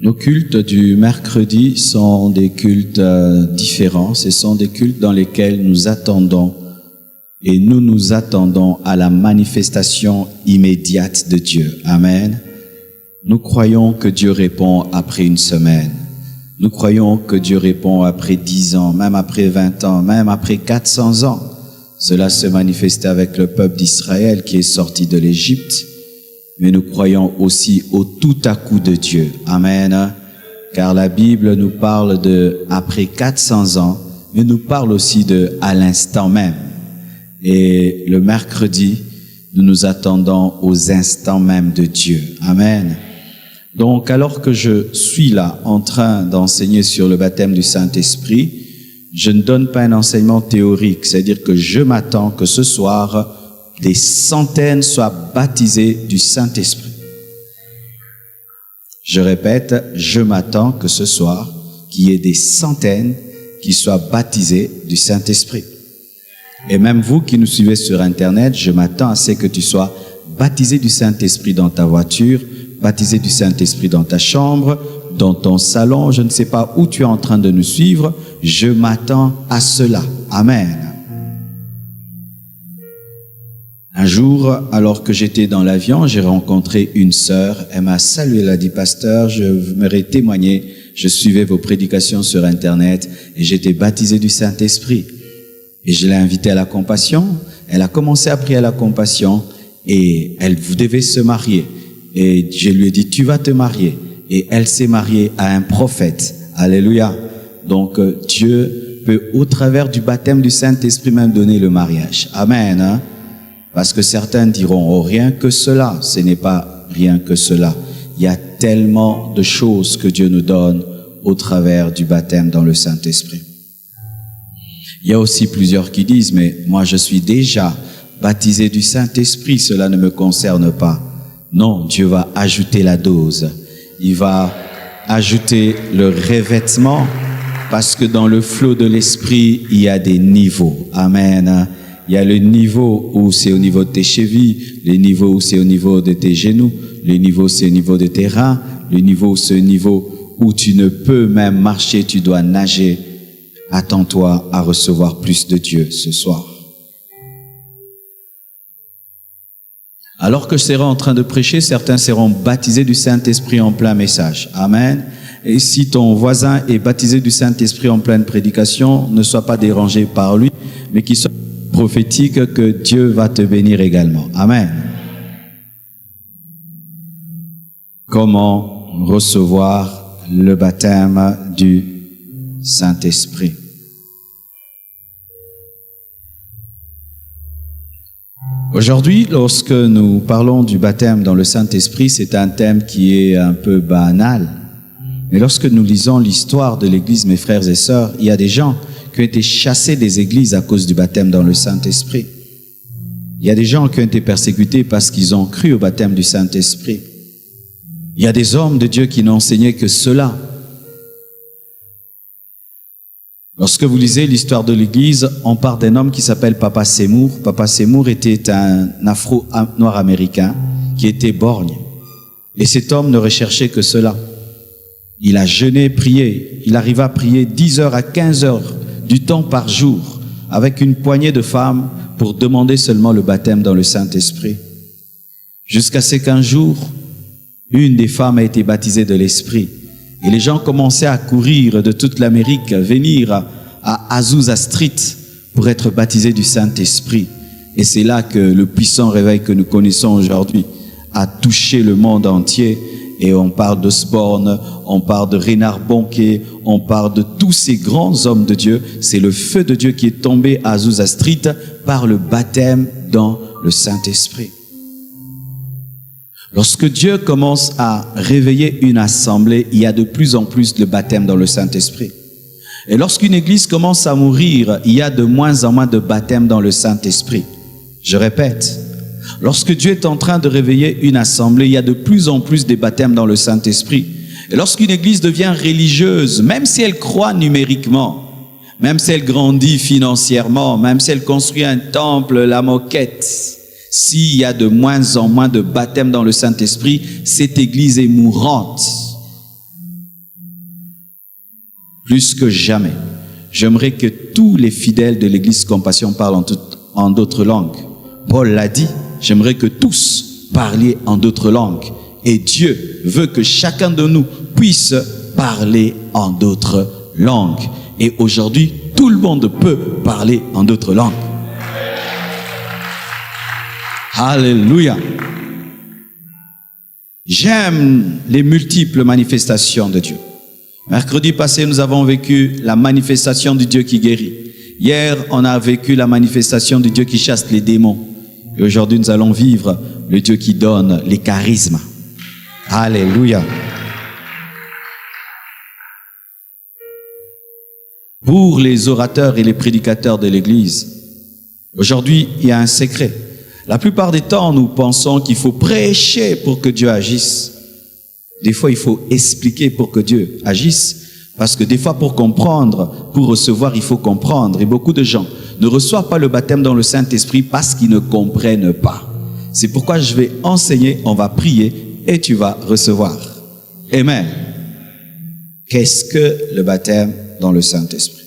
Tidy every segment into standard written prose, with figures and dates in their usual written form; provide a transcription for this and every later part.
Nos cultes du mercredi sont des cultes différents. Ce sont des cultes dans lesquels nous attendons et nous nous attendons à la manifestation immédiate de Dieu. Amen. Nous croyons que Dieu répond après une semaine. Nous croyons que Dieu répond après 10 ans, même après 20 ans, même après 400 ans. Cela se manifestait avec le peuple d'Israël qui est sorti de l'Égypte. Mais nous croyons aussi au tout à coup de Dieu. Amen. Car la Bible nous parle de après 400 ans, mais nous parle aussi de à l'instant même. Et le mercredi, nous nous attendons aux instants même de Dieu. Amen. Donc, alors que je suis là en train d'enseigner sur le baptême du Saint-Esprit, je ne donne pas un enseignement théorique, c'est-à-dire que je m'attends que ce soir, des centaines soient baptisés du Saint-Esprit. Je répète, je m'attends que ce soir, qu'il y ait des centaines qui soient baptisés du Saint-Esprit. Et même vous qui nous suivez sur Internet, je m'attends à ce que tu sois baptisé du Saint-Esprit dans ta voiture, baptisé du Saint-Esprit dans ta chambre, dans ton salon, je ne sais pas où tu es en train de nous suivre, je m'attends à cela. Amen. Un jour, alors que j'étais dans l'avion, j'ai rencontré une sœur. Elle m'a salué, elle a dit, pasteur, je m'aurais témoigné, je suivais vos prédications sur Internet et j'étais baptisé du Saint-Esprit. Et je l'ai invitée à la compassion. Elle a commencé à prier à la compassion et elle devait se marier. Et je lui ai dit, tu vas te marier. Et elle s'est mariée à un prophète. Alléluia. Donc Dieu peut, au travers du baptême du Saint-Esprit, même donner le mariage. Amen. Hein? Parce que certains diront, oh, rien que cela. Ce n'est pas rien que cela. Il y a tellement de choses que Dieu nous donne au travers du baptême dans le Saint-Esprit. Il y a aussi plusieurs qui disent, mais moi je suis déjà baptisé du Saint-Esprit, cela ne me concerne pas. Non, Dieu va ajouter la dose. Il va ajouter le revêtement parce que dans le flot de l'Esprit, il y a des niveaux. Amen. Il y a le niveau où c'est au niveau de tes chevilles, le niveau où c'est au niveau de tes genoux, le niveau où c'est au niveau de tes reins, le niveau où c'est au niveau où tu ne peux même marcher, tu dois nager. Attends-toi à recevoir plus de Dieu ce soir. Alors que je serai en train de prêcher, certains seront baptisés du Saint-Esprit en plein message. Amen. Et si ton voisin est baptisé du Saint-Esprit en pleine prédication, ne sois pas dérangé par lui, mais qu'il soit prophétique que Dieu va te bénir également. Amen. Comment recevoir le baptême du Saint-Esprit? Aujourd'hui, lorsque nous parlons du baptême dans le Saint-Esprit, c'est un thème qui est un peu banal. Mais lorsque nous lisons l'histoire de l'Église, mes frères et sœurs, il y a des gens qui ont été chassés des églises à cause du baptême dans le Saint-Esprit. Il y a des gens qui ont été persécutés parce qu'ils ont cru au baptême du Saint-Esprit. Il y a des hommes de Dieu qui n'ont enseigné que cela. Lorsque vous lisez l'histoire de l'Église, on parle d'un homme qui s'appelle Papa Seymour. Papa Seymour était un Afro-Noir-Américain qui était borgne. Et cet homme ne recherchait que cela. Il a jeûné, prié. Il arriva à prier 10 heures à 15 heures du temps par jour avec une poignée de femmes pour demander seulement le baptême dans le Saint-Esprit. Jusqu'à ce qu'un jour, une des femmes a été baptisée de l'Esprit. Et les gens commençaient à courir de toute l'Amérique, venir à Azusa Street pour être baptisés du Saint-Esprit. Et c'est là que le puissant réveil que nous connaissons aujourd'hui a touché le monde entier. Et on parle d'Osborne, on parle de Reinhard Bonnke, on parle de tous ces grands hommes de Dieu. C'est le feu de Dieu qui est tombé à Azusa Street par le baptême dans le Saint-Esprit. Lorsque Dieu commence à réveiller une assemblée, il y a de plus en plus de baptême dans le Saint-Esprit. Et lorsqu'une église commence à mourir, il y a de moins en moins de baptême dans le Saint-Esprit. Je répète, lorsque Dieu est en train de réveiller une assemblée, il y a de plus en plus de baptême dans le Saint-Esprit. Et lorsqu'une église devient religieuse, même si elle croit numériquement, même si elle grandit financièrement, même si elle construit un temple, la moquette, s'il y a de moins en moins de baptême dans le Saint-Esprit, cette église est mourante. plus que jamais, j'aimerais que tous les fidèles de l'Église Compassion parlent en d'autres langues. Paul l'a dit, j'aimerais que tous parliez en d'autres langues. Et Dieu veut que chacun de nous puisse parler en d'autres langues. Et aujourd'hui, tout le monde peut parler en d'autres langues. Alléluia. J'aime les multiples manifestations de Dieu. Mercredi passé, nous avons vécu la manifestation du Dieu qui guérit. Hier, on a vécu la manifestation du Dieu qui chasse les démons. Et aujourd'hui, nous allons vivre le Dieu qui donne les charismes. Alléluia. Pour les orateurs et les prédicateurs de l'Église, aujourd'hui, il y a un secret. La plupart des temps, nous pensons qu'il faut prêcher pour que Dieu agisse. Des fois, il faut expliquer pour que Dieu agisse. Parce que des fois, pour comprendre, pour recevoir, il faut comprendre. Et beaucoup de gens ne reçoivent pas le baptême dans le Saint-Esprit parce qu'ils ne comprennent pas. C'est pourquoi je vais enseigner, on va prier et tu vas recevoir. Amen. Qu'est-ce que le baptême dans le Saint-Esprit?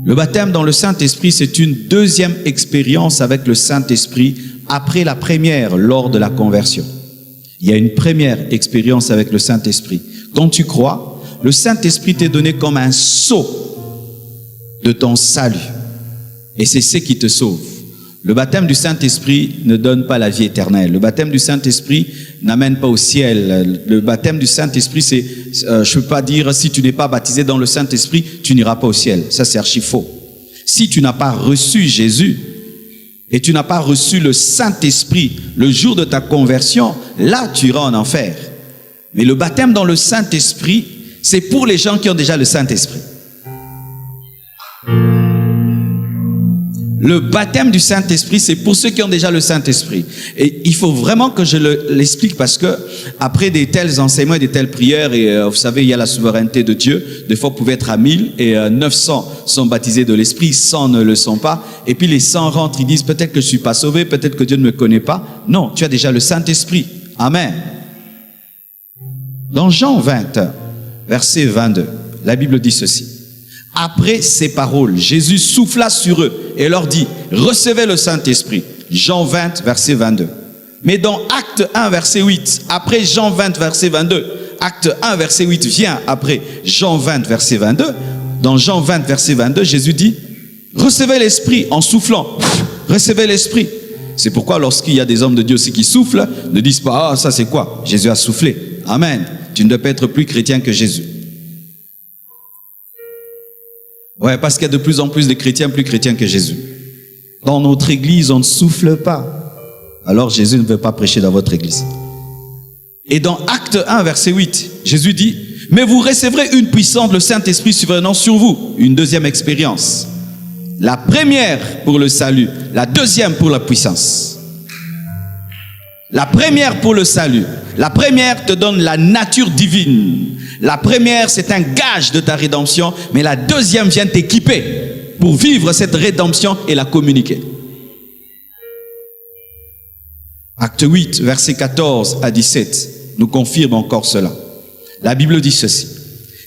Le baptême dans le Saint-Esprit, c'est une deuxième expérience avec le Saint-Esprit après la première lors de la conversion. Il y a une première expérience avec le Saint-Esprit. Quand tu crois, le Saint-Esprit t'est donné comme un sceau de ton salut. Et c'est ce qui te sauve. Le baptême du Saint-Esprit ne donne pas la vie éternelle. Le baptême du Saint-Esprit n'amène pas au ciel. Le baptême du Saint-Esprit, c'est, je ne peux pas dire, si tu n'es pas baptisé dans le Saint-Esprit, tu n'iras pas au ciel. Ça, c'est archi faux. Si tu n'as pas reçu Jésus et tu n'as pas reçu le Saint-Esprit le jour de ta conversion, là, tu iras en enfer. Mais le baptême dans le Saint-Esprit, c'est pour les gens qui ont déjà le Saint-Esprit. Le baptême du Saint-Esprit, c'est pour ceux qui ont déjà le Saint-Esprit. Et il faut vraiment que je l'explique parce que après des tels enseignements et des telles prières, et vous savez, il y a la souveraineté de Dieu. Des fois, vous pouvez être à 1000 et 900 sont baptisés de l'Esprit, 100 ne le sont pas. Et puis les 100 rentrent, ils disent peut-être que je suis pas sauvé, peut-être que Dieu ne me connaît pas. Non, tu as déjà le Saint-Esprit. Amen. Dans Jean 20, verset 22, la Bible dit ceci. Après ces paroles, Jésus souffla sur eux et leur dit, recevez le Saint-Esprit. Jean 20, verset 22. Mais dans Acte 1, verset 8, après Jean 20, verset 22, Acte 1, verset 8 vient après Jean 20, verset 22. Dans Jean 20, verset 22, Jésus dit, recevez l'Esprit en soufflant. Recevez l'Esprit. C'est pourquoi lorsqu'il y a des hommes de Dieu aussi qui soufflent, ne disent pas, ah, ça c'est quoi? Jésus a soufflé. Amen. Tu ne dois pas être plus chrétien que Jésus. Ouais, parce qu'il y a de plus en plus de chrétiens plus chrétiens que Jésus. Dans notre église, on ne souffle pas. Alors Jésus ne veut pas prêcher dans votre église. Et dans Acte 1, verset 8, Jésus dit, mais vous recevrez une puissance, le Saint-Esprit survenant sur vous. Une deuxième expérience. La première pour le salut, la deuxième pour la puissance. La première pour le salut. La première te donne la nature divine. La première, c'est un gage de ta rédemption, mais la deuxième vient t'équiper pour vivre cette rédemption et la communiquer. Acte 8, versets 14 à 17, nous confirme encore cela. La Bible dit ceci.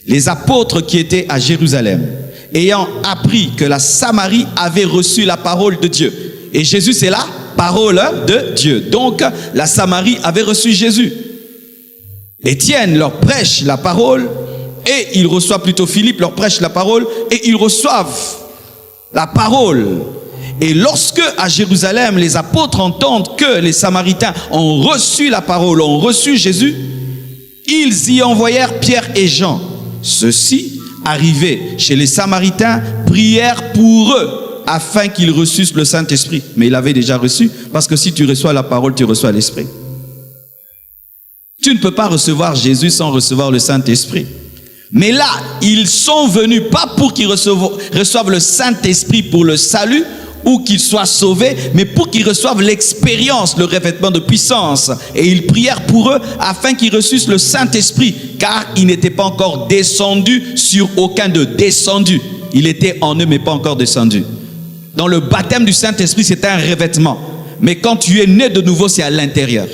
Les apôtres qui étaient à Jérusalem, ayant appris que la Samarie avait reçu la parole de Dieu. Et Jésus, c'est la parole de Dieu. Donc, la Samarie avait reçu Jésus. Étienne leur prêche la parole et ils reçoivent plutôt Philippe leur prêche la parole et ils reçoivent la parole. Et lorsque à Jérusalem les apôtres entendent que les Samaritains ont reçu la parole, ont reçu Jésus, ils y envoyèrent Pierre et Jean. Ceux-ci, arrivés chez les Samaritains, prièrent pour eux afin qu'ils reçussent le Saint-Esprit. Mais ils l'avaient déjà reçu parce que si tu reçois la parole, tu reçois l'Esprit. Tu ne peux pas recevoir Jésus sans recevoir le Saint-Esprit. Mais là, ils sont venus pas pour qu'ils reçoivent le Saint-Esprit pour le salut ou qu'ils soient sauvés, mais pour qu'ils reçoivent l'expérience, le revêtement de puissance. Et ils prièrent pour eux afin qu'ils reçussent le Saint-Esprit, car ils n'étaient pas encore descendus sur aucun d'eux. Descendus. Il était en eux, mais pas encore descendu. Dans le baptême du Saint-Esprit, c'est un revêtement. Mais quand tu es né de nouveau, c'est à l'intérieur.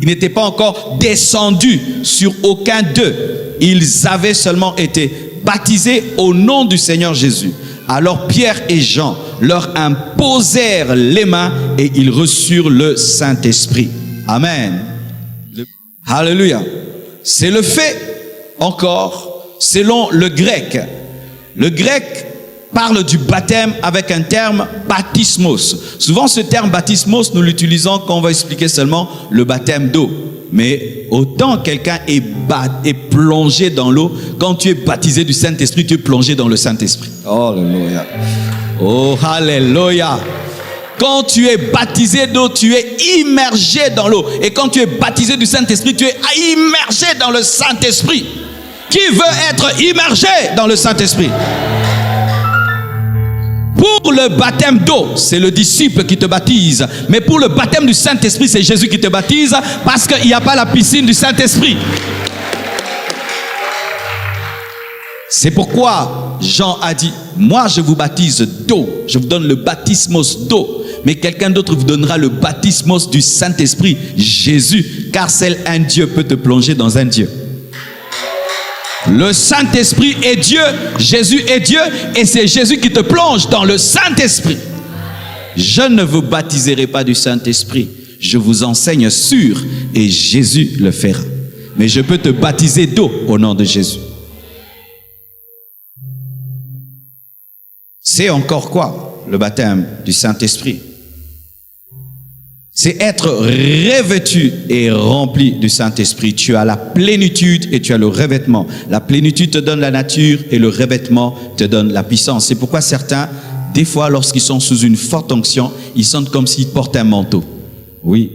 Il n'était pas encore descendu sur aucun d'eux. Ils avaient seulement été baptisés au nom du Seigneur Jésus. Alors Pierre et Jean leur imposèrent les mains et ils reçurent le Saint-Esprit. Amen. Alléluia. C'est le fait encore selon le grec. Le grec parle du baptême avec un terme baptismos. Souvent ce terme baptismos, nous l'utilisons quand on va expliquer seulement le baptême d'eau. Mais autant quelqu'un est plongé dans l'eau, quand tu es baptisé du Saint-Esprit, tu es plongé dans le Saint-Esprit. Oh, alléluia. Oh, alléluia. Quand tu es baptisé d'eau, tu es immergé dans l'eau. Et quand tu es baptisé du Saint-Esprit, tu es immergé dans le Saint-Esprit. Qui veut être immergé dans le Saint-Esprit? Pour le baptême d'eau, c'est le disciple qui te baptise. Mais pour le baptême du Saint-Esprit, c'est Jésus qui te baptise parce qu'il n'y a pas la piscine du Saint-Esprit. C'est pourquoi Jean a dit, moi je vous baptise d'eau, je vous donne le baptismos d'eau, mais quelqu'un d'autre vous donnera le baptismos du Saint-Esprit, Jésus, car seul un Dieu peut te plonger dans un Dieu. Le Saint-Esprit est Dieu, Jésus est Dieu, et c'est Jésus qui te plonge dans le Saint-Esprit. Je ne vous baptiserai pas du Saint-Esprit, je vous enseigne sur, et Jésus le fera. Mais je peux te baptiser d'eau au nom de Jésus. C'est encore quoi, le baptême du Saint-Esprit? C'est être revêtu et rempli du Saint-Esprit. Tu as la plénitude et tu as le revêtement. La plénitude te donne la nature et le revêtement te donne la puissance. C'est pourquoi certains, des fois, lorsqu'ils sont sous une forte onction, ils sentent comme s'ils portent un manteau. Oui.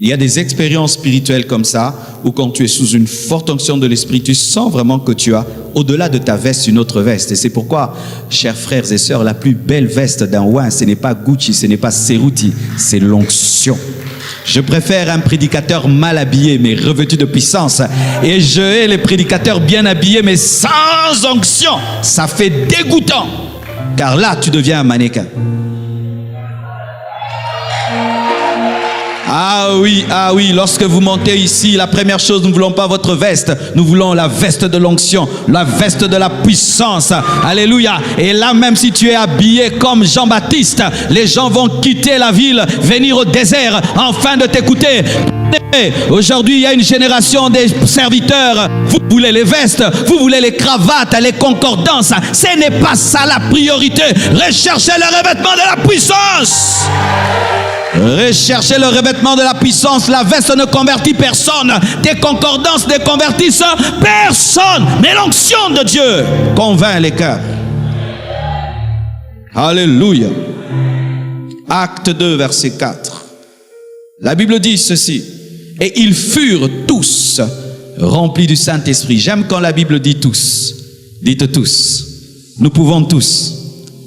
Il y a des expériences spirituelles comme ça, où quand tu es sous une forte onction de l'Esprit, tu sens vraiment que tu as, au-delà de ta veste, une autre veste. Et c'est pourquoi, chers frères et sœurs, la plus belle veste d'un ouin, ce n'est pas Gucci, ce n'est pas Cerruti, c'est l'onction. Je préfère un prédicateur mal habillé, mais revêtu de puissance. Et je hais les prédicateurs bien habillés, mais sans onction. Ça fait dégoûtant, car là, tu deviens un mannequin. Ah oui, lorsque vous montez ici, la première chose, nous ne voulons pas votre veste, nous voulons la veste de l'onction, la veste de la puissance. Alléluia. Et là, même si tu es habillé comme Jean-Baptiste, les gens vont quitter la ville, venir au désert, afin de t'écouter. Aujourd'hui, il y a une génération des serviteurs. Vous voulez les vestes, vous voulez les cravates, les concordances. Ce n'est pas ça la priorité. Recherchez le revêtement de la puissance. Recherchez le revêtement de la puissance. La veste ne convertit personne. Tes concordances ne convertissent personne. Mais l'onction de Dieu convainc les cœurs. Alléluia. Acte 2, verset 4. La Bible dit ceci. Et ils furent tous remplis du Saint-Esprit. J'aime quand la Bible dit tous. Dites tous. Nous pouvons tous.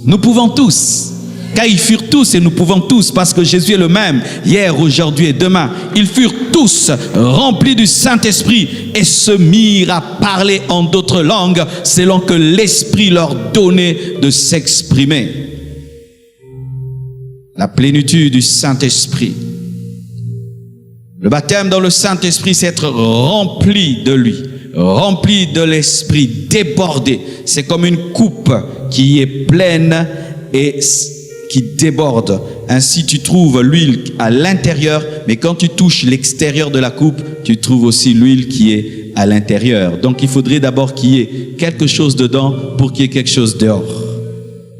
Nous pouvons tous. Car ils furent tous et nous pouvons tous, parce que Jésus est le même, hier, aujourd'hui et demain. Ils furent tous remplis du Saint-Esprit et se mirent à parler en d'autres langues, selon que l'Esprit leur donnait de s'exprimer. La plénitude du Saint-Esprit. Le baptême dans le Saint-Esprit, c'est être rempli de lui, rempli de l'Esprit, débordé. C'est comme une coupe qui est pleine et qui déborde. Ainsi tu trouves l'huile à l'intérieur, mais quand tu touches l'extérieur de la coupe, tu trouves aussi l'huile qui est à l'intérieur. Donc il faudrait d'abord qu'il y ait quelque chose dedans pour qu'il y ait quelque chose dehors.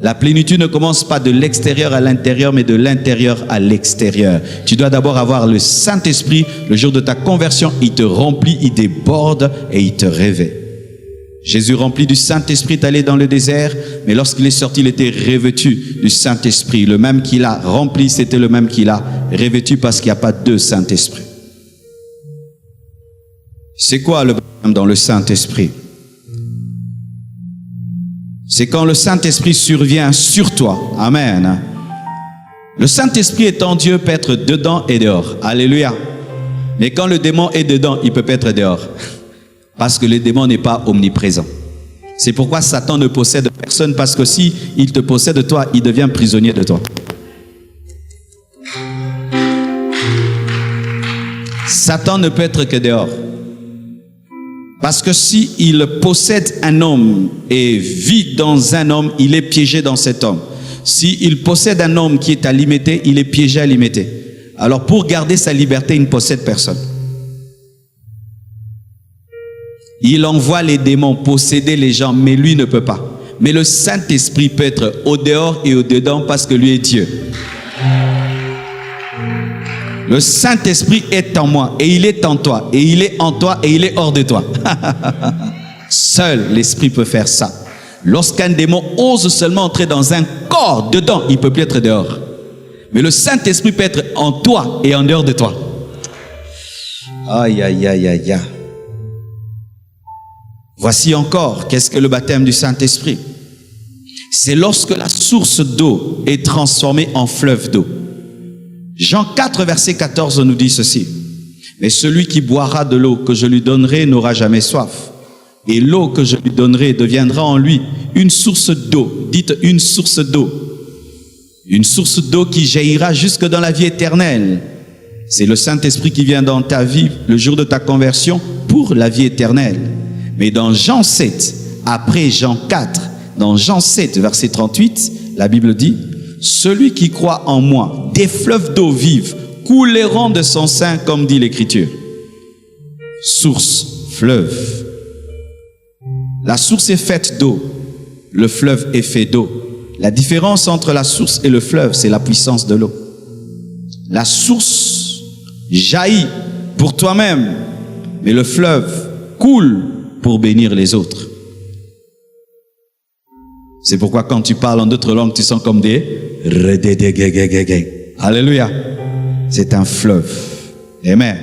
La plénitude ne commence pas de l'extérieur à l'intérieur, mais de l'intérieur à l'extérieur. Tu dois d'abord avoir le Saint-Esprit. Le jour de ta conversion, il te remplit, il déborde et il te revêt. Jésus, rempli du Saint-Esprit, est allé dans le désert, mais lorsqu'il est sorti, il était revêtu du Saint-Esprit. Le même qu'il a rempli, c'était le même qu'il a revêtu, parce qu'il n'y a pas deux Saint-Esprit. C'est quoi le baptême dans le Saint-Esprit? C'est quand le Saint-Esprit survient sur toi. Amen. Le Saint-Esprit étant Dieu peut être dedans et dehors. Alléluia. Mais quand le démon est dedans, il ne peut pas être dehors. Parce que le démon n'est pas omniprésent. C'est pourquoi Satan ne possède personne, parce que si il te possède toi, il devient prisonnier de toi. Satan ne peut être que dehors. Parce que si il possède un homme et vit dans un homme, il est piégé dans cet homme. Si il possède un homme qui est à l'imiter, il est piégé à l'imiter. Alors pour garder sa liberté, il ne possède personne. Il envoie les démons posséder les gens, mais lui ne peut pas. Mais le Saint-Esprit peut être au dehors et au dedans parce que lui est Dieu. Le Saint-Esprit est en moi et il est en toi et il est en toi et il est hors de toi. Seul l'Esprit peut faire ça. Lorsqu'un démon ose seulement entrer dans un corps dedans, il ne peut plus être dehors. Mais le Saint-Esprit peut être en toi et en dehors de toi. Aïe, aïe, aïe, aïe, aïe. Voici encore, qu'est-ce que le baptême du Saint-Esprit? C'est lorsque la source d'eau est transformée en fleuve d'eau. Jean 4, verset 14 nous dit ceci. Mais celui qui boira de l'eau que je lui donnerai n'aura jamais soif. Et l'eau que je lui donnerai deviendra en lui une source d'eau. Dites une source d'eau. Une source d'eau qui jaillira jusque dans la vie éternelle. C'est le Saint-Esprit qui vient dans ta vie le jour de ta conversion pour la vie éternelle. Mais dans Jean 7, après Jean 4, dans Jean 7, verset 38, la Bible dit « Celui qui croit en moi, des fleuves d'eau vive couleront de son sein, comme dit l'Écriture. » Source, fleuve. La source est faite d'eau, le fleuve est fait d'eau. La différence entre la source et le fleuve, c'est la puissance de l'eau. La source jaillit pour toi-même, mais le fleuve coule pour bénir les autres. C'est pourquoi quand tu parles en d'autres langues, tu sens comme des... Alléluia. C'est un fleuve. Amen.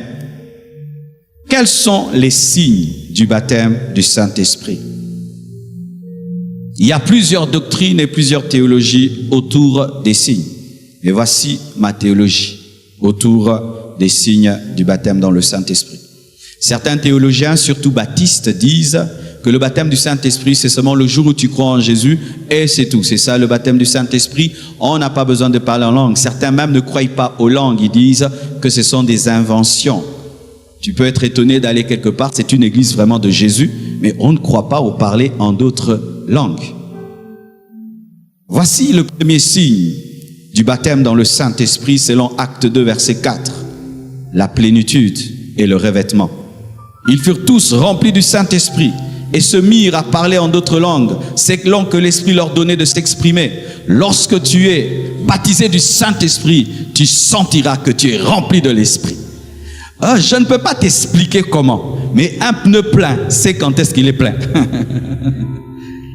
Quels sont les signes du baptême du Saint-Esprit? Il y a plusieurs doctrines et plusieurs théologies autour des signes. Et voici ma théologie autour des signes du baptême dans le Saint-Esprit. Certains théologiens, surtout baptistes, disent que le baptême du Saint-Esprit, c'est seulement le jour où tu crois en Jésus et c'est tout. C'est ça le baptême du Saint-Esprit. On n'a pas besoin de parler en langue. Certains même ne croient pas aux langues. Ils disent que ce sont des inventions. Tu peux être étonné d'aller quelque part, c'est une église vraiment de Jésus, mais on ne croit pas au parler en d'autres langues. Voici le premier signe du baptême dans le Saint-Esprit selon Acte 2, verset 4. La plénitude et le revêtement. Ils furent tous remplis du Saint-Esprit et se mirent à parler en d'autres langues, selon que l'Esprit leur donnait de s'exprimer. Lorsque tu es baptisé du Saint-Esprit, tu sentiras que tu es rempli de l'Esprit. Je ne peux pas t'expliquer comment, mais un pneu plein, c'est quand est-ce qu'il est plein.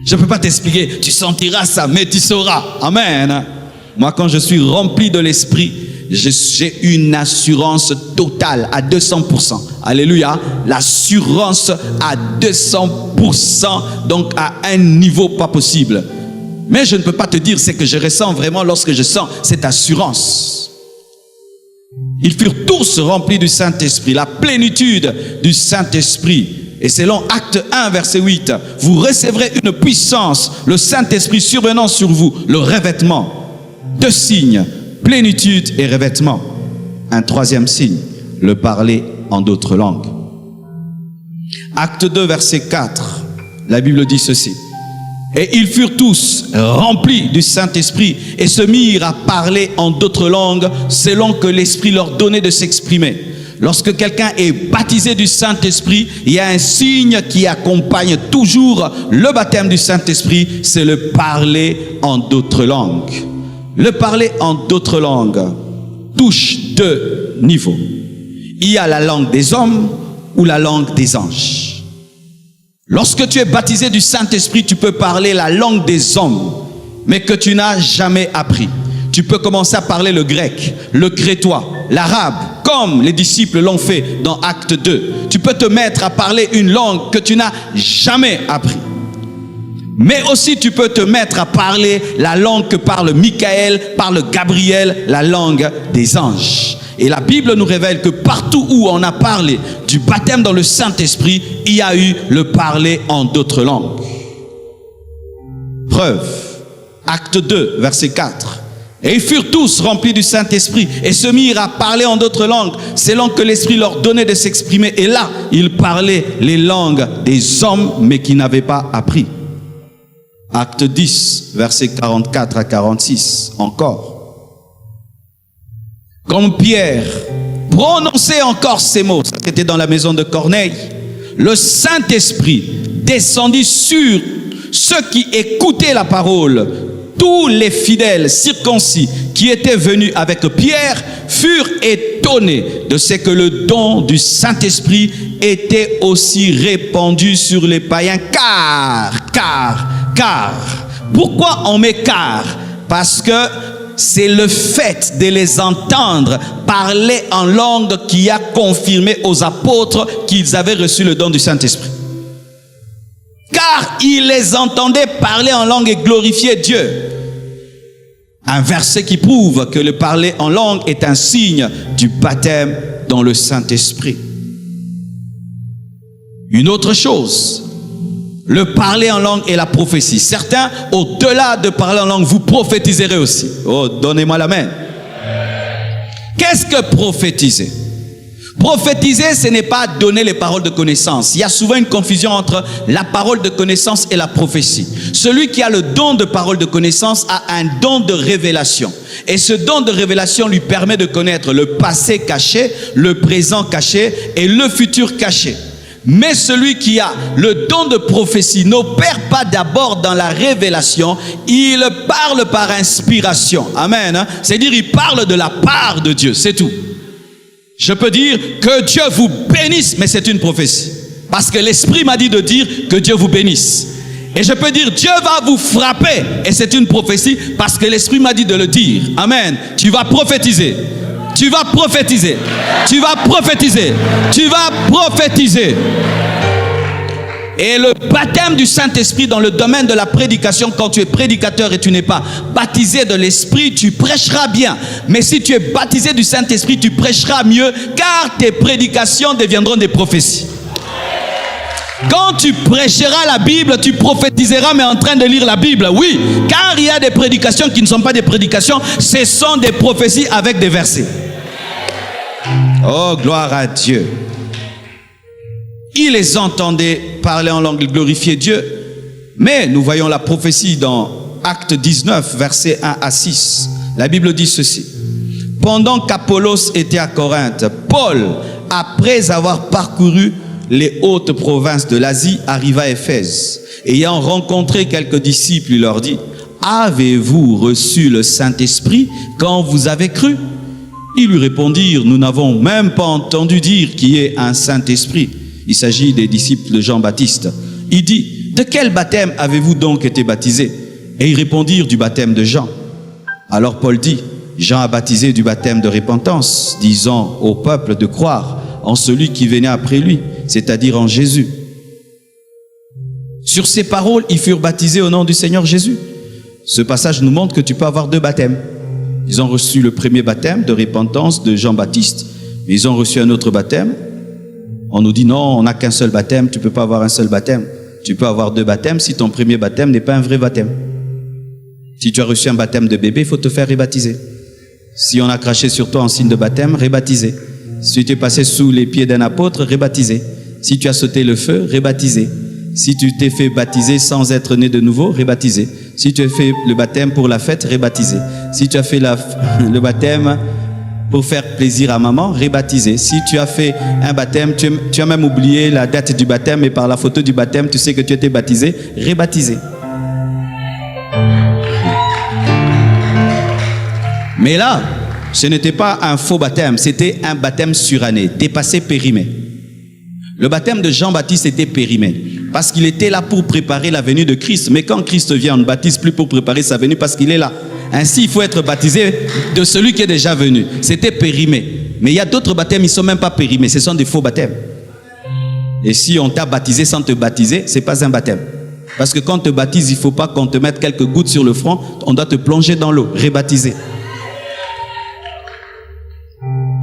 Je ne peux pas t'expliquer, tu sentiras ça, mais tu sauras. Amen. Moi, quand je suis rempli de l'Esprit, j'ai une assurance totale à 200%. Alléluia. L'assurance à 200%, donc à un niveau pas possible. Mais je ne peux pas te dire ce que je ressens vraiment lorsque je sens cette assurance. Ils furent tous remplis du Saint-Esprit, la plénitude du Saint-Esprit. Et selon Acte 1, verset 8, vous recevrez une puissance, le Saint-Esprit survenant sur vous, le revêtement. Deux signes, plénitude et revêtement. Un troisième signe, le parler en d'autres langues. Acte 2, verset 4, la Bible dit ceci. Et ils furent tous remplis du Saint-Esprit et se mirent à parler en d'autres langues selon que l'Esprit leur donnait de s'exprimer. Lorsque quelqu'un est baptisé du Saint-Esprit, il y a un signe qui accompagne toujours le baptême du Saint-Esprit, c'est le parler en d'autres langues. Le parler en d'autres langues touche deux niveaux. Il y a la langue des hommes ou la langue des anges. Lorsque tu es baptisé du Saint-Esprit, tu peux parler la langue des hommes, mais que tu n'as jamais appris. Tu peux commencer à parler le grec, le crétois, l'arabe, comme les disciples l'ont fait dans Acte 2. Tu peux te mettre à parler une langue que tu n'as jamais appris. Mais aussi tu peux te mettre à parler la langue que parle Michael, parle Gabriel, la langue des anges. Et la Bible nous révèle que partout où on a parlé du baptême dans le Saint-Esprit, il y a eu le parler en d'autres langues. Preuve, Acte 2, verset 4. Et ils furent tous remplis du Saint-Esprit et se mirent à parler en d'autres langues, selon que l'Esprit leur donnait de s'exprimer. Et là, ils parlaient les langues des hommes, mais qui n'avaient pas appris. Acte 10, versets 44 à 46, encore. Comme Pierre prononçait encore ces mots, ça c'était dans la maison de Corneille, le Saint-Esprit descendit sur ceux qui écoutaient la parole. Tous les fidèles circoncis qui étaient venus avec Pierre furent étonnés de ce que le don du Saint-Esprit était aussi répandu sur les païens. Car. Pourquoi on met car? Parce que c'est le fait de les entendre parler en langue qui a confirmé aux apôtres qu'ils avaient reçu le don du Saint-Esprit. Car ils les entendaient parler en langue et glorifier Dieu. Un verset qui prouve que le parler en langue est un signe du baptême dans le Saint-Esprit. Une autre chose, le parler en langue et la prophétie. Certains, au-delà de parler en langue, vous prophétiserez aussi. Oh, donnez-moi la main. Qu'est-ce que prophétiser? Prophétiser, ce n'est pas donner les paroles de connaissance. Il y a souvent une confusion entre la parole de connaissance et la prophétie. Celui qui a le don de parole de connaissance a un don de révélation. Et ce don de révélation lui permet de connaître le passé caché, le présent caché et le futur caché. Mais celui qui a le don de prophétie n'opère pas d'abord dans la révélation, il parle par inspiration. Amen. C'est-à-dire, il parle de la part de Dieu, c'est tout. Je peux dire que Dieu vous bénisse, mais c'est une prophétie. Parce que l'Esprit m'a dit de dire que Dieu vous bénisse. Et je peux dire Dieu va vous frapper, et c'est une prophétie parce que l'Esprit m'a dit de le dire. Amen. Tu vas prophétiser. Tu vas prophétiser. Tu vas prophétiser. Tu vas prophétiser. Et le baptême du Saint-Esprit dans le domaine de la prédication, quand tu es prédicateur et tu n'es pas baptisé de l'Esprit, tu prêcheras bien. Mais si tu es baptisé du Saint-Esprit, tu prêcheras mieux, car tes prédications deviendront des prophéties. Quand tu prêcheras la Bible, tu prophétiseras mais en train de lire la Bible, oui. Car il y a des prédications qui ne sont pas des prédications, ce sont des prophéties avec des versets. Oh, gloire à Dieu. Ils les entendaient parler en langue, glorifier Dieu. Mais nous voyons la prophétie dans Acte 19, versets 1 à 6. La Bible dit ceci. Pendant qu'Apollos était à Corinthe, Paul, après avoir parcouru les hautes provinces de l'Asie, arriva à Éphèse. Ayant rencontré quelques disciples, il leur dit, « Avez-vous reçu le Saint-Esprit quand vous avez cru ?» Ils lui répondirent, « Nous n'avons même pas entendu dire qu'il y ait un Saint-Esprit. » Il s'agit des disciples de Jean-Baptiste. Il dit, « De quel baptême avez-vous donc été baptisés ?» Et ils répondirent, « Du baptême de Jean. » Alors Paul dit, « Jean a baptisé du baptême de repentance, disant au peuple de croire en celui qui venait après lui, c'est-à-dire en Jésus. » Sur ces paroles, ils furent baptisés au nom du Seigneur Jésus. Ce passage nous montre que tu peux avoir deux baptêmes. Ils ont reçu le premier baptême de repentance de Jean-Baptiste, mais ils ont reçu un autre baptême. On nous dit non, on n'a qu'un seul baptême, tu ne peux pas avoir un seul baptême. Tu peux avoir deux baptêmes si ton premier baptême n'est pas un vrai baptême. Si tu as reçu un baptême de bébé, il faut te faire rebaptiser. Si on a craché sur toi en signe de baptême, rebaptiser. Si tu es passé sous les pieds d'un apôtre, rebaptiser. Si tu as sauté le feu, rebaptiser. Si tu t'es fait baptiser sans être né de nouveau, rebaptiser. Si tu as fait le baptême pour la fête, rebaptiser. Si tu as fait le baptême pour faire plaisir à maman, rebaptiser. Si tu as fait un baptême, tu as même oublié la date du baptême et par la photo du baptême, tu sais que tu étais baptisé, rebaptiser. Mais là, ce n'était pas un faux baptême, c'était un baptême suranné, dépassé, périmé. Le baptême de Jean-Baptiste était périmé, parce qu'il était là pour préparer la venue de Christ. Mais quand Christ vient, on ne baptise plus pour préparer sa venue parce qu'il est là. Ainsi, il faut être baptisé de celui qui est déjà venu. C'était périmé. Mais il y a d'autres baptêmes, ils ne sont même pas périmés, ce sont des faux baptêmes. Et si on t'a baptisé sans te baptiser, ce n'est pas un baptême. Parce que quand on te baptise, il ne faut pas qu'on te mette quelques gouttes sur le front, on doit te plonger dans l'eau, rebaptiser.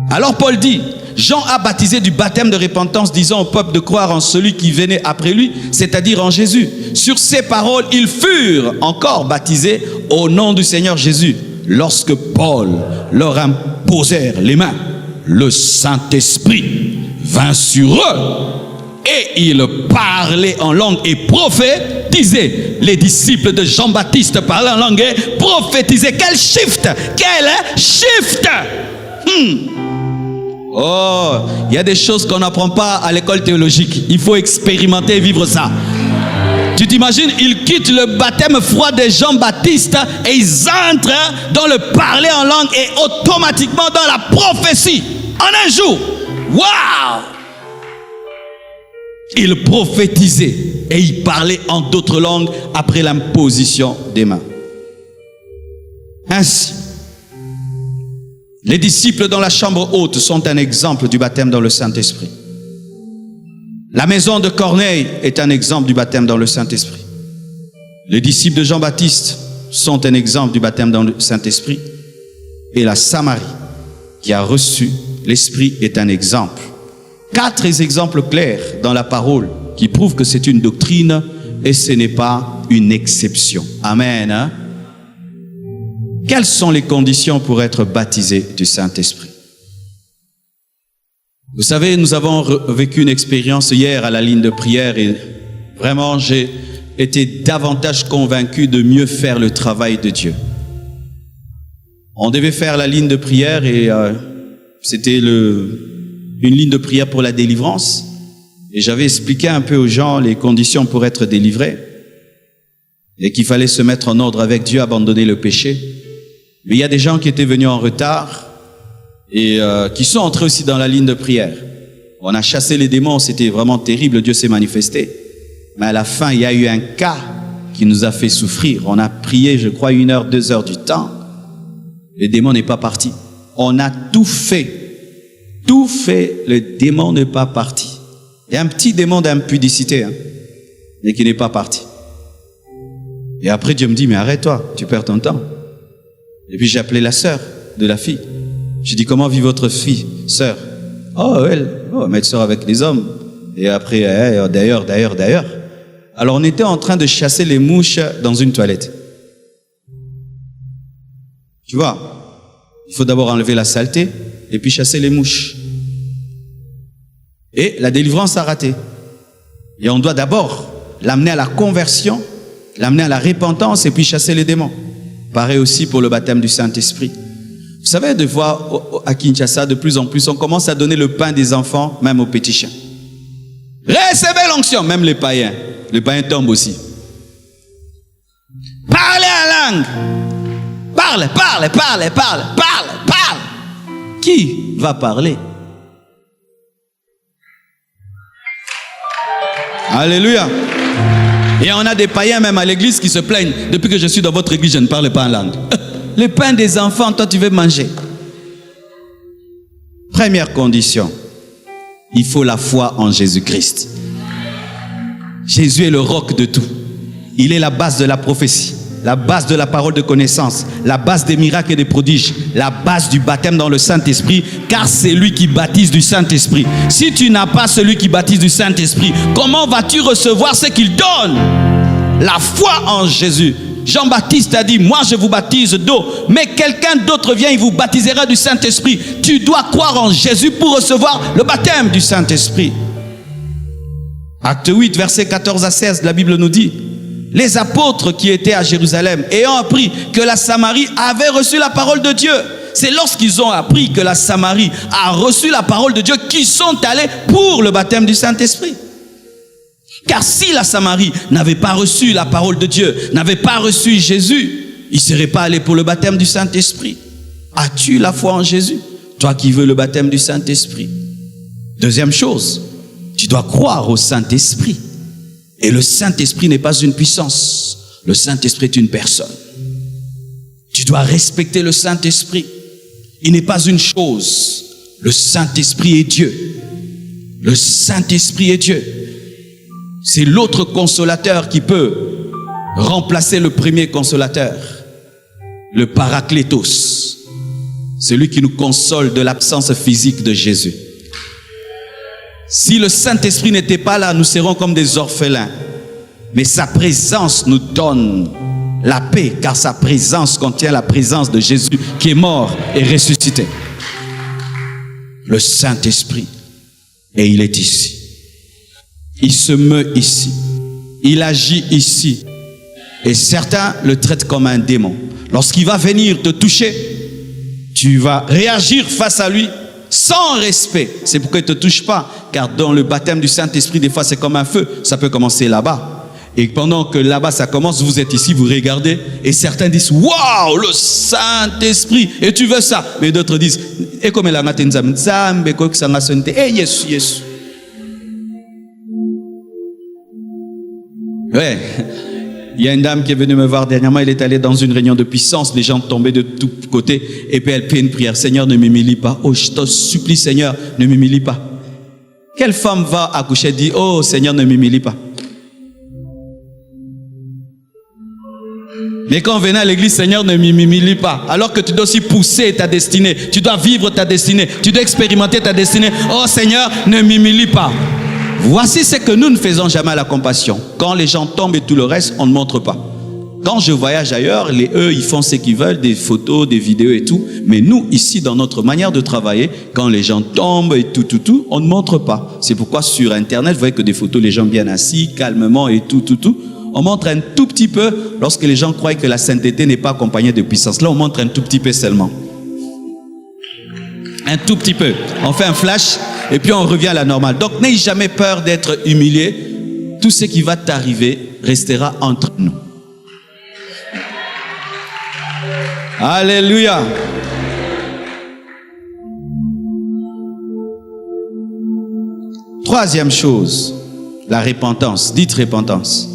Alors Paul dit, Jean a baptisé du baptême de repentance, disant au peuple de croire en celui qui venait après lui, c'est-à-dire en Jésus. Sur ces paroles, ils furent encore baptisés au nom du Seigneur Jésus. lorsque Paul leur imposèrent les mains, le Saint-Esprit vint sur eux et ils parlaient en langue et prophétisaient. Les disciples de Jean-Baptiste parlaient en langue et prophétisaient. Quel shift! Quel shift! Oh, il y a des choses qu'on n'apprend pas à l'école théologique. Il faut expérimenter et vivre ça. Tu t'imagines, ils quittent le baptême froid de Jean-Baptiste et ils entrent dans le parler en langue et automatiquement dans la prophétie. En un jour. Waouh! Ils prophétisaient et ils parlaient en d'autres langues après l'imposition des mains. Ainsi, les disciples dans la chambre haute sont un exemple du baptême dans le Saint-Esprit. La maison de Corneille est un exemple du baptême dans le Saint-Esprit. Les disciples de Jean-Baptiste sont un exemple du baptême dans le Saint-Esprit. Et la Samarie, qui a reçu l'Esprit, est un exemple. 4 exemples clairs dans la parole qui prouvent que c'est une doctrine et ce n'est pas une exception. Amen. Hein? Quelles sont les conditions pour être baptisé du Saint-Esprit? Vous savez, nous avons vécu une expérience hier à la ligne de prière et vraiment j'ai été davantage convaincu de mieux faire le travail de Dieu. On devait faire la ligne de prière et c'était une ligne de prière pour la délivrance. Et j'avais expliqué un peu aux gens les conditions pour être délivrés et qu'il fallait se mettre en ordre avec Dieu, abandonner le péché. Mais il y a des gens qui étaient venus en retard et qui sont entrés aussi dans la ligne de prière. On a chassé les démons, c'était vraiment terrible, Dieu s'est manifesté. Mais à la fin, il y a eu un cas qui nous a fait souffrir. On a prié, je crois, 1 heure, 2 heures du temps. Le démon n'est pas parti. On a tout fait. Tout fait, le démon n'est pas parti. Il y a un petit démon d'impudicité, hein, mais qui n'est pas parti. Et après, Dieu me dit, mais arrête-toi, tu perds ton temps. Et puis j'ai appelé la sœur de la fille. J'ai dit, comment vit votre fille, sœur? Oh, elle sort avec les hommes. Et après, d'ailleurs. Alors on était en train de chasser les mouches dans une toilette. Tu vois, il faut d'abord enlever la saleté et puis chasser les mouches. Et la délivrance a raté. Et on doit d'abord l'amener à la conversion, l'amener à la repentance et puis chasser les démons. Pareil aussi pour le baptême du Saint-Esprit. Vous savez, de voir à Kinshasa, de plus en plus, on commence à donner le pain des enfants, même aux petits chiens. Recevez l'onction, même les païens. Les païens tombent aussi. Parlez en langue. Parle. Qui va parler? Alléluia. Et on a des païens même à l'église qui se plaignent. Depuis que je suis dans votre église, je ne parle pas en langue. Le pain des enfants, toi tu veux manger. Première condition, il faut la foi en Jésus-Christ. Jésus est le roc de tout. Il est la base de la prophétie, la base de la parole de connaissance, la base des miracles et des prodiges, la base du baptême dans le Saint-Esprit, car c'est lui qui baptise du Saint-Esprit. Si tu n'as pas celui qui baptise du Saint-Esprit, comment vas-tu recevoir ce qu'il donne? La foi en Jésus. Jean-Baptiste a dit, moi je vous baptise d'eau, mais quelqu'un d'autre vient, il vous baptisera du Saint-Esprit. Tu dois croire en Jésus pour recevoir le baptême du Saint-Esprit. Acte 8, versets 14 à 16, la Bible nous dit, les apôtres qui étaient à Jérusalem, ayant appris que la Samarie avait reçu la parole de Dieu, c'est lorsqu'ils ont appris que la Samarie a reçu la parole de Dieu qu'ils sont allés pour le baptême du Saint-Esprit. Car si la Samarie n'avait pas reçu la parole de Dieu, n'avait pas reçu Jésus, ils ne seraient pas allés pour le baptême du Saint-Esprit. As-tu la foi en Jésus, toi qui veux le baptême du Saint-Esprit? Deuxième chose, tu dois croire au Saint-Esprit. Et le Saint-Esprit n'est pas une puissance. Le Saint-Esprit est une personne. Tu dois respecter le Saint-Esprit. Il n'est pas une chose. Le Saint-Esprit est Dieu. Le Saint-Esprit est Dieu. C'est l'autre consolateur qui peut remplacer le premier consolateur. Le Paraclétos. Celui qui nous console de l'absence physique de Jésus. Si le Saint-Esprit n'était pas là, nous serions comme des orphelins. Mais sa présence nous donne la paix, car sa présence contient la présence de Jésus qui est mort et ressuscité. Le Saint-Esprit. Et il est ici. Il se meut ici. Il agit ici. Et certains le traitent comme un démon. Lorsqu'il va venir te toucher, tu vas réagir face à lui sans respect. C'est pourquoi il ne te touche pas. Car dans le baptême du Saint-Esprit, des fois c'est comme un feu. Ça peut commencer là-bas. Et pendant que là-bas ça commence, vous êtes ici, vous regardez. Et certains disent, waouh, le Saint-Esprit. Et tu veux ça. Mais d'autres disent, et comme la matin, yes. Ouais. Il y a une dame qui est venue me voir dernièrement, elle est allée dans une réunion de puissance, les gens tombaient de tous côtés, et puis elle fait une prière, Seigneur, ne m'humilie pas. Oh, je te supplie, Seigneur, ne m'humilie pas. Quelle femme va accoucher et dit, oh, Seigneur, ne m'humilie pas. Mais quand on venait à l'église, Seigneur, ne m'humilie pas. Alors que tu dois aussi pousser ta destinée, tu dois vivre ta destinée, tu dois expérimenter ta destinée. Oh, Seigneur, ne m'humilie pas. Voici ce que nous ne faisons jamais à la compassion. Quand les gens tombent et tout le reste, on ne montre pas. Quand je voyage ailleurs, eux, ils font ce qu'ils veulent, des photos, des vidéos et tout. Mais nous, ici, dans notre manière de travailler, quand les gens tombent et tout, on ne montre pas. C'est pourquoi sur Internet, vous voyez que des photos, les gens bien assis, calmement et tout. On montre un tout petit peu lorsque les gens croient que la sainteté n'est pas accompagnée de puissance. Là, on montre un tout petit peu seulement. Un tout petit peu. On fait un flash et puis on revient à la normale. Donc, n'ayez jamais peur d'être humilié. Tout ce qui va t'arriver restera entre nous. Alléluia. Troisième chose, la repentance. Dites repentance.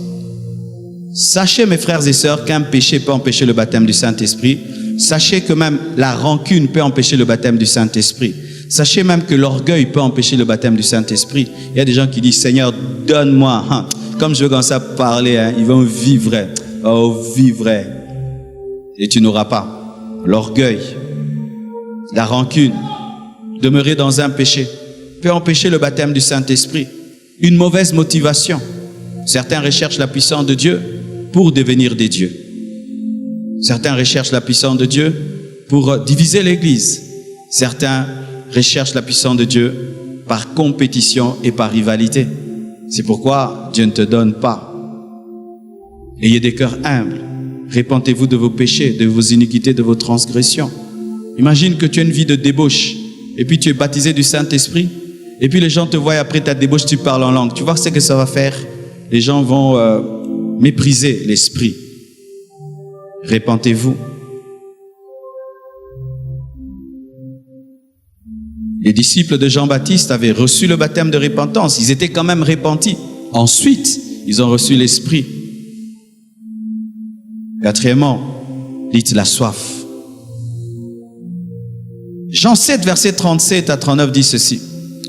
Sachez, mes frères et sœurs, qu'un péché peut empêcher le baptême du Saint-Esprit. Sachez que même la rancune peut empêcher le baptême du Saint-Esprit. Sachez même que l'orgueil peut empêcher le baptême du Saint-Esprit. Il y a des gens qui disent, Seigneur, donne-moi. Comme je veux commencer à parler, ils vont vivre. Oh, vivre. Et tu n'auras pas. L'orgueil, la rancune, demeurer dans un péché peut empêcher le baptême du Saint-Esprit. Une mauvaise motivation. Certains recherchent la puissance de Dieu pour devenir des dieux. Certains recherchent la puissance de Dieu pour diviser l'Église. Certains recherchent la puissance de Dieu par compétition et par rivalité. C'est pourquoi Dieu ne te donne pas. Ayez des cœurs humbles. Repentez-vous de vos péchés, de vos iniquités, de vos transgressions. Imagine que tu as une vie de débauche et puis tu es baptisé du Saint-Esprit et puis les gens te voient après ta débauche, tu parles en langue. Tu vois ce que ça va faire? Les gens vont mépriser l'Esprit. Repentez-vous. Les disciples de Jean-Baptiste avaient reçu le baptême de repentance. Ils étaient quand même repentis. Ensuite, ils ont reçu l'Esprit. Quatrièmement, dites la soif. Jean 7, verset 37 à 39 dit ceci.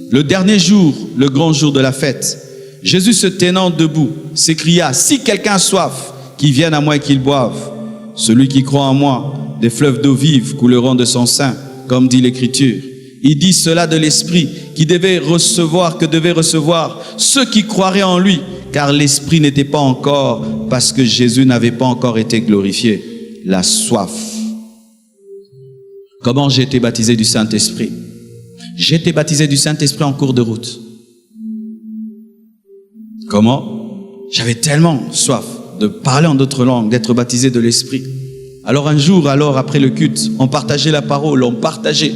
Le dernier jour, le grand jour de la fête, Jésus se tenant debout, s'écria, si quelqu'un a soif, qu'il vienne à moi et qu'il boive. Celui qui croit en moi, des fleuves d'eau vive couleront de son sein, comme dit l'Écriture. Il dit cela de l'Esprit qui devait recevoir ceux qui croiraient en lui, car l'Esprit n'était pas encore, parce que Jésus n'avait pas encore été glorifié. La soif. Comment j'ai été baptisé du Saint-Esprit? J'ai été baptisé du Saint-Esprit en cours de route. Comment? J'avais tellement soif de parler en d'autres langues, d'être baptisé de l'Esprit. Alors un jour, après le culte, on partageait la parole, on partageait.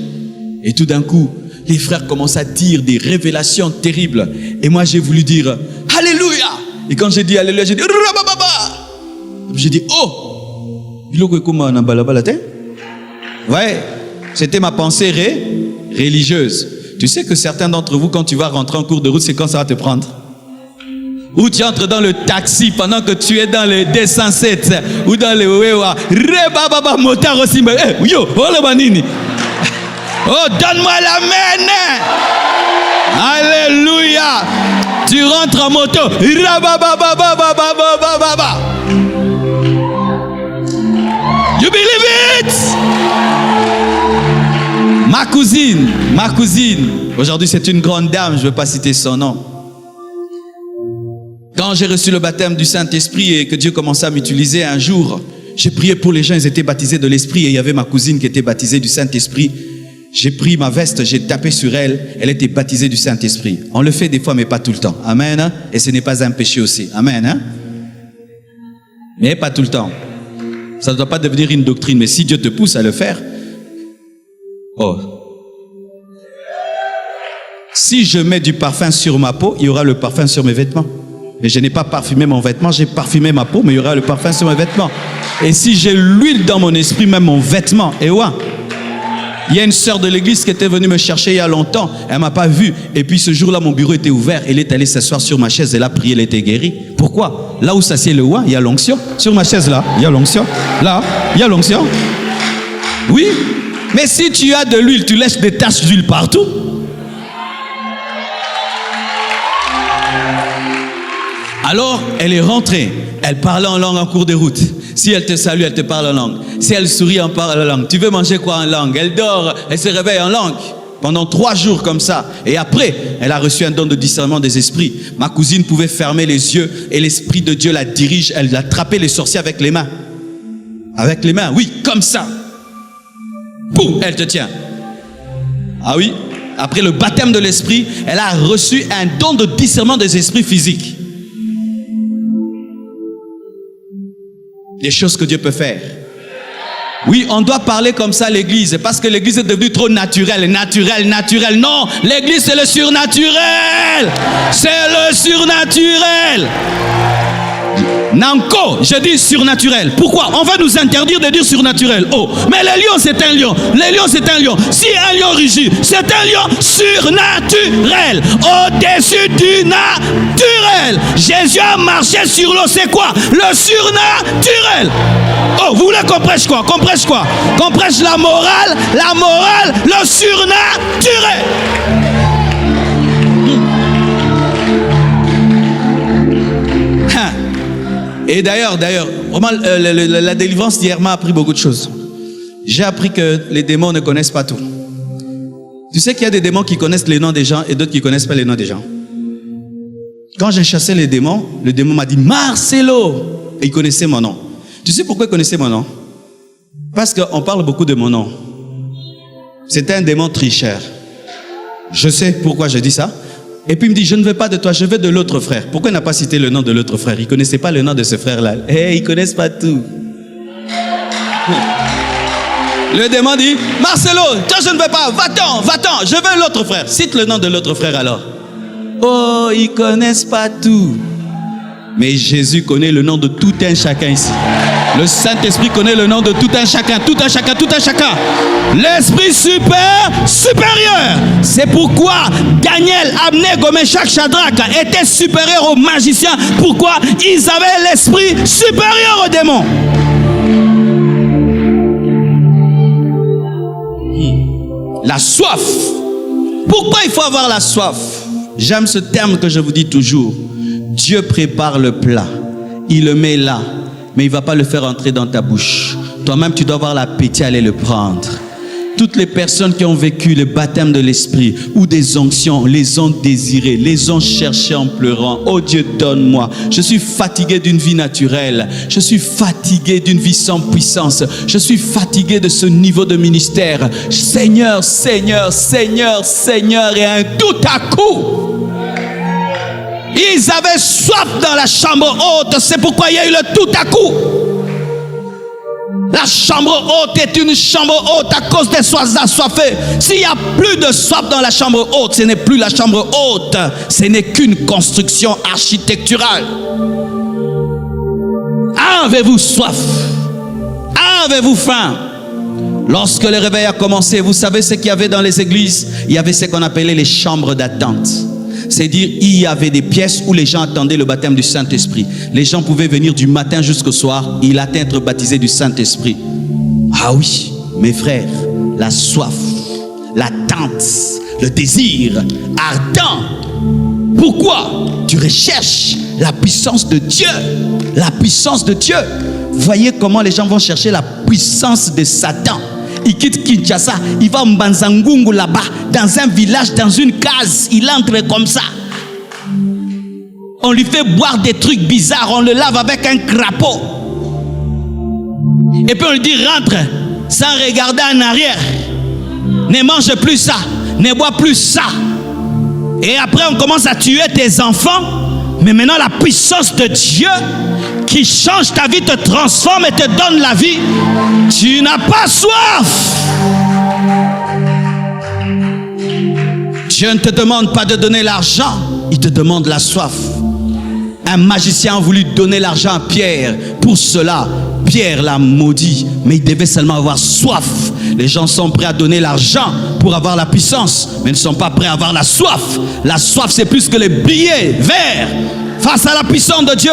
Et tout d'un coup, les frères commencent à dire des révélations terribles. Et moi, j'ai voulu dire Alléluia. Et quand j'ai dit Alléluia, j'ai dit Rabababa. J'ai dit oh. Ouais, c'était ma pensée religieuse. Tu sais que certains d'entre vous, quand tu vas rentrer en cours de route, c'est quand ça va te prendre. Ou tu entres dans le taxi pendant que tu es dans le 207 ou dans le Wewa. Rebababa motard aussi. Yo, oh manini. Oh, donne-moi la main. Alléluia. Tu rentres en moto. Rababababababababa. You believe it? Ma cousine. Aujourd'hui, c'est une grande dame, je ne veux pas citer son nom. Quand j'ai reçu le baptême du Saint-Esprit et que Dieu commençait à m'utiliser un jour, J'ai prié pour les gens, ils étaient baptisés de l'Esprit et il y avait ma cousine qui était baptisée du Saint-Esprit. J'ai pris ma veste, j'ai tapé sur elle, elle était baptisée du Saint-Esprit. On le fait des fois, mais pas tout le temps. Amen. Hein? Et ce n'est pas un péché aussi. Amen. Hein? Mais pas tout le temps. Ça ne doit pas devenir une doctrine, mais si Dieu te pousse à le faire, oh. Si je mets du parfum sur ma peau, il y aura le parfum sur mes vêtements. Mais je n'ai pas parfumé mon vêtement, j'ai parfumé ma peau, mais il y aura le parfum sur mes vêtements. Et si j'ai l'huile dans mon esprit, même mon vêtement, et ouais. Il y a une sœur de l'église qui était venue me chercher il y a longtemps, elle ne m'a pas vu. Et puis ce jour-là, mon bureau était ouvert, elle est allée s'asseoir sur ma chaise, elle a prié, elle était guérie. Pourquoi? Là où s'assied le roi, il y a l'onction. Sur ma chaise là, il y a l'onction. Là, il y a l'onction. Oui, mais si tu as de l'huile, tu laisses des taches d'huile partout. Alors, elle est rentrée. Elle parlait en langue en cours de route. Si elle te salue, elle te parle en langue. Si elle sourit, elle parle en langue. Tu veux manger quoi en langue? Elle dort, elle se réveille en langue. Pendant 3 jours comme ça. Et après, elle a reçu un don de discernement des esprits. Ma cousine pouvait fermer les yeux et l'Esprit de Dieu la dirige. Elle attrapait les sorciers avec les mains. Avec les mains, oui, comme ça. Boum, elle te tient. Ah oui, après le baptême de l'Esprit, elle a reçu un don de discernement des esprits physiques. Les choses que Dieu peut faire. Oui, on doit parler comme ça à l'église, parce que l'église est devenue trop naturelle. Non, l'église c'est le surnaturel. C'est le surnaturel. Nanko, je dis surnaturel. Pourquoi? On va nous interdire de dire surnaturel. Oh, mais le lion c'est un lion. Le lion c'est un lion. Si un lion rugit, c'est un lion surnaturel. Au-dessus du naturel. Jésus a marché sur l'eau. C'est quoi? Le surnaturel. Oh, vous voulez qu'on prêche quoi? Qu'on prêche quoi? Qu'on prêche la morale, le surnaturel. Et d'ailleurs, vraiment, la délivrance d'hier m'a appris beaucoup de choses. J'ai appris que les démons ne connaissent pas tout. Tu sais qu'il y a des démons qui connaissent les noms des gens et d'autres qui ne connaissent pas les noms des gens. Quand j'ai chassé les démons, le démon m'a dit Marcelo. Et il connaissait mon nom. Tu sais pourquoi il connaissait mon nom? Parce qu'on parle beaucoup de mon nom. C'était un démon tricheur. Je sais pourquoi je dis ça. Et puis il me dit, je ne veux pas de toi, je veux de l'autre frère. Pourquoi il n'a pas cité le nom de l'autre frère? Il ne connaissait pas le nom de ce frère-là. Ils ne connaissent pas tout. Le démon dit, Marcelo, toi je ne veux pas, va-t'en, je veux l'autre frère. Cite le nom de l'autre frère alors. Oh, ils ne connaissent pas tout. Mais Jésus connaît le nom de tout un chacun ici. Le Saint-Esprit connaît le nom de tout un chacun. L'Esprit supérieur. C'est pourquoi Daniel, Abnego, Meshach, Shadrach étaient supérieurs aux magiciens. Pourquoi? Ils avaient l'Esprit supérieur aux démons. La soif. Pourquoi il faut avoir la soif? J'aime ce terme que je vous dis toujours. Dieu prépare le plat, il le met là, mais il ne va pas le faire entrer dans ta bouche. Toi-même, tu dois avoir l'appétit à aller le prendre. Toutes les personnes qui ont vécu le baptême de l'Esprit ou des onctions, les ont désirées, les ont cherchées en pleurant. Oh Dieu, donne-moi. Je suis fatigué d'une vie naturelle. Je suis fatigué d'une vie sans puissance. Je suis fatigué de ce niveau de ministère. Seigneur, et un tout à coup, ils avaient soif dans la chambre haute. C'est pourquoi il y a eu le tout à coup. La chambre haute est une chambre haute à cause des soifs assoiffés. S'il n'y a plus de soif dans la chambre haute, ce n'est plus la chambre haute. Ce n'est qu'une construction architecturale. Avez-vous soif? Avez-vous faim? Lorsque le réveil a commencé, vous savez ce qu'il y avait dans les églises? Il y avait ce qu'on appelait les chambres d'attente. C'est-à-dire, il y avait des pièces où les gens attendaient le baptême du Saint-Esprit. Les gens pouvaient venir du matin jusqu'au soir. Il allait être baptisé du Saint-Esprit. Ah oui, mes frères, la soif, l'attente, le désir ardent. Pourquoi? Tu recherches la puissance de Dieu. La puissance de Dieu. Voyez comment les gens vont chercher la puissance de Satan. Il quitte Kinshasa, il va à Mbanzangungu là-bas, dans un village, dans une case. Il entre comme ça. On lui fait boire des trucs bizarres, on le lave avec un crapaud. Et puis on lui dit rentre sans regarder en arrière. Ne mange plus ça, ne bois plus ça. Et après on commence à tuer tes enfants. Mais maintenant la puissance de Dieu qui change ta vie, te transforme et te donne la vie. Tu n'as pas soif. Dieu ne te demande pas de donner l'argent, il te demande la soif. Un magicien a voulu donner l'argent à Pierre. Pour cela, Pierre l'a maudit. Mais il devait seulement avoir soif. Les gens sont prêts à donner l'argent pour avoir la puissance, mais ne sont pas prêts à avoir la soif. La soif, c'est plus que les billets verts. Face à la puissance de Dieu,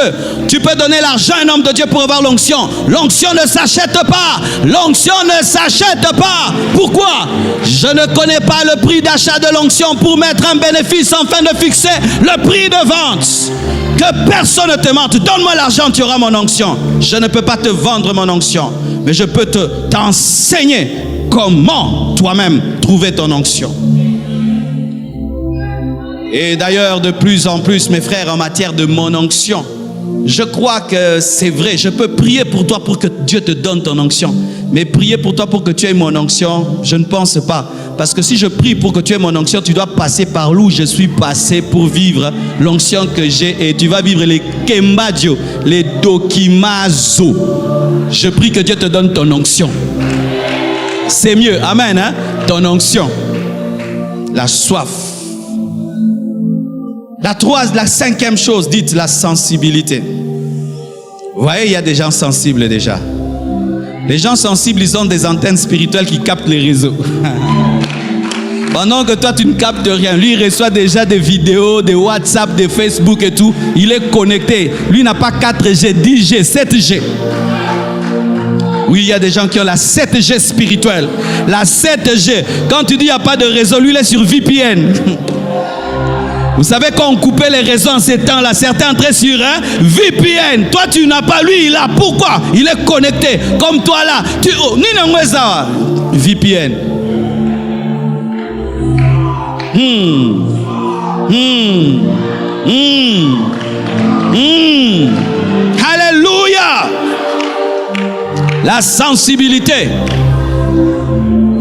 tu peux donner l'argent à un homme de Dieu pour avoir l'onction. L'onction ne s'achète pas. L'onction ne s'achète pas. Pourquoi? Je ne connais pas le prix d'achat de l'onction pour mettre un bénéfice afin de fixer le prix de vente. Que personne ne te mente. Donne-moi l'argent, tu auras mon onction. Je ne peux pas te vendre mon onction, mais je peux t'enseigner comment toi-même trouver ton onction. Et d'ailleurs, de plus en plus, mes frères, en matière de mon onction, je crois que c'est vrai. Je peux prier pour toi pour que Dieu te donne ton onction. Mais prier pour toi pour que tu aies mon onction, je ne pense pas. Parce que si je prie pour que tu aies mon onction, tu dois passer par où je suis passé pour vivre l'onction que j'ai. Et tu vas vivre les Kembadio, les Dokimazo. Je prie que Dieu te donne ton onction. C'est mieux. Amen. Hein? Ton onction. La soif. La cinquième chose, dites la sensibilité. Vous voyez, il y a des gens sensibles déjà. Les gens sensibles, ils ont des antennes spirituelles qui captent les réseaux. Pendant que toi, tu ne captes rien. Lui, il reçoit déjà des vidéos, des WhatsApp, des Facebook et tout. Il est connecté. Lui, il n'a pas 4G, 10G, 7G. Oui, il y a des gens qui ont la 7G spirituelle. La 7G. Quand tu dis qu'il n'y a pas de réseau, lui, il est sur VPN. Vous savez, quand on coupait les réseaux en ces temps-là, certains entraient sur un VPN. Toi, tu n'as pas, lui, il a. Pourquoi? Il est connecté. Comme toi là. VPN. Alléluia. La sensibilité.